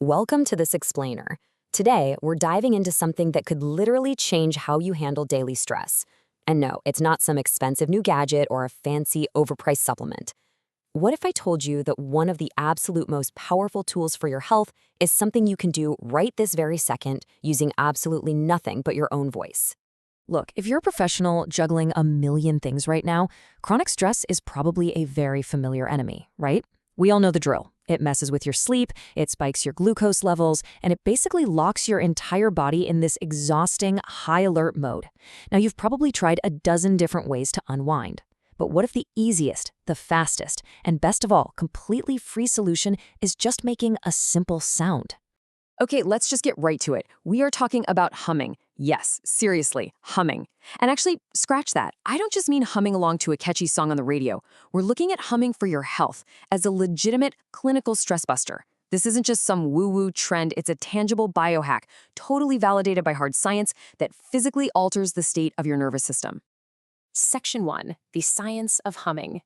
Welcome to this explainer. Today, we're diving into something that could literally change how you handle daily stress. And no, it's not some expensive new gadget or a fancy, overpriced supplement. What if I told you that one of the absolute most powerful tools for your health is something you can do right this very second using absolutely nothing but your own voice? Look, if you're a professional juggling a million things right now, chronic stress is probably a very familiar enemy, right? We all know the drill. It messes with your sleep, it spikes your glucose levels, and it basically locks your entire body in this exhausting, high-alert mode. Now, you've probably tried a dozen different ways to unwind. But what if the easiest, the fastest, and best of all, completely free solution is just making a simple sound? Okay, let's just get right to it. We are talking about humming. Yes, seriously, humming. And actually, scratch that. I don't just mean humming along to a catchy song on the radio. We're looking at humming for your health as a legitimate clinical stress buster. This isn't just some woo-woo trend, it's a tangible biohack, totally validated by hard science that physically alters the state of your nervous system. Section 1. The Science of Humming.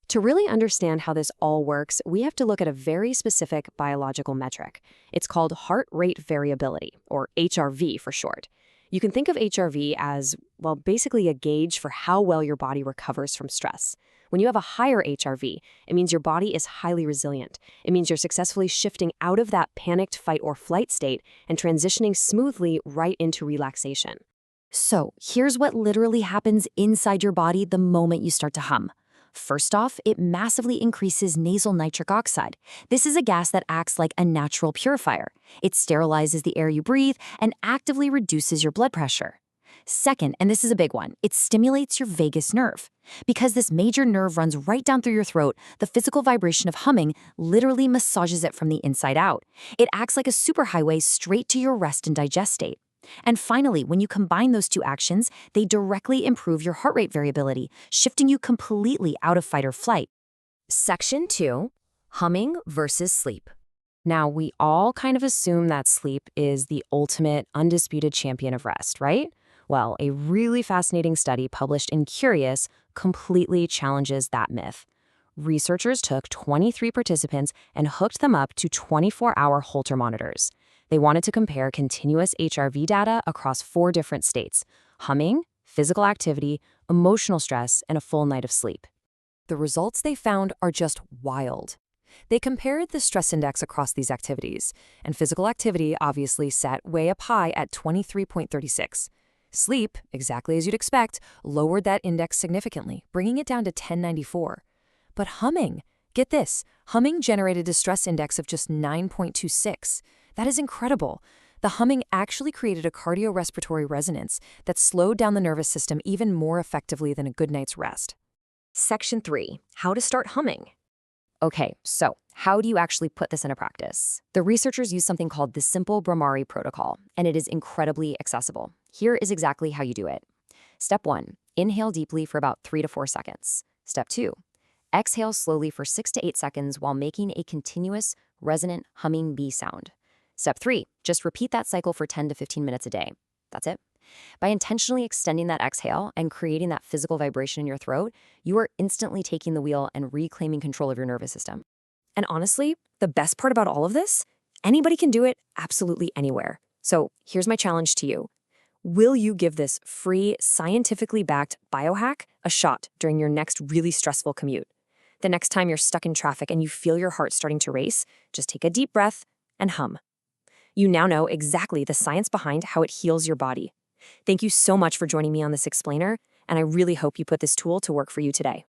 To really understand how this all works, we have to look at a very specific biological metric. It's called heart rate variability, or HRV for short. You can think of HRV as, well, basically a gauge for how well your body recovers from stress. When you have a higher HRV, it means your body is highly resilient. It means you're successfully shifting out of that panicked fight or flight state and transitioning smoothly right into relaxation. So, here's what literally happens inside your body the moment you start to hum. First off, it massively increases nasal nitric oxide. This is a gas that acts like a natural purifier. It sterilizes the air you breathe and actively reduces your blood pressure. Second, and this is a big one, it stimulates your vagus nerve. Because this major nerve runs right down through your throat, the physical vibration of humming literally massages it from the inside out. It acts like a superhighway straight to your rest and digest state. And finally, when you combine those two actions, they directly improve your heart rate variability, shifting you completely out of fight or flight. Section 2, humming versus sleep. Now, we all kind of assume that sleep is the ultimate, undisputed champion of rest, right? Well, a really fascinating study published in Curious completely challenges that myth. Researchers took 23 participants and hooked them up to 24-hour Holter monitors. They wanted to compare continuous HRV data across 4 different states: humming, physical activity, emotional stress, and a full night of sleep. The results they found are just wild. They compared the stress index across these activities, and physical activity obviously sat way up high at 23.36. Sleep, exactly as you'd expect, lowered that index significantly, bringing it down to 1094. But humming, get this, humming generated a stress index of just 9.26. That is incredible. The humming actually created a cardiorespiratory resonance that slowed down the nervous system even more effectively than a good night's rest. Section 3, how to start humming. Okay, so how do you actually put this into practice? The researchers use something called the simple Bhramari protocol, and it is incredibly accessible. Here is exactly how you do it. Step 1, inhale deeply for about 3 to 4 seconds. Step 2, exhale slowly for 6 to 8 seconds while making a continuous, resonant humming B sound. Step 3, just repeat that cycle for 10 to 15 minutes a day. That's it. By intentionally extending that exhale and creating that physical vibration in your throat, you are instantly taking the wheel and reclaiming control of your nervous system. And honestly, the best part about all of this, anybody can do it absolutely anywhere. So here's my challenge to you. Will you give this free, scientifically backed biohack a shot during your next really stressful commute? The next time you're stuck in traffic and you feel your heart starting to race, just take a deep breath and hum. You now know exactly the science behind how it heals your body. Thank you so much for joining me on this explainer, and I really hope you put this tool to work for you today.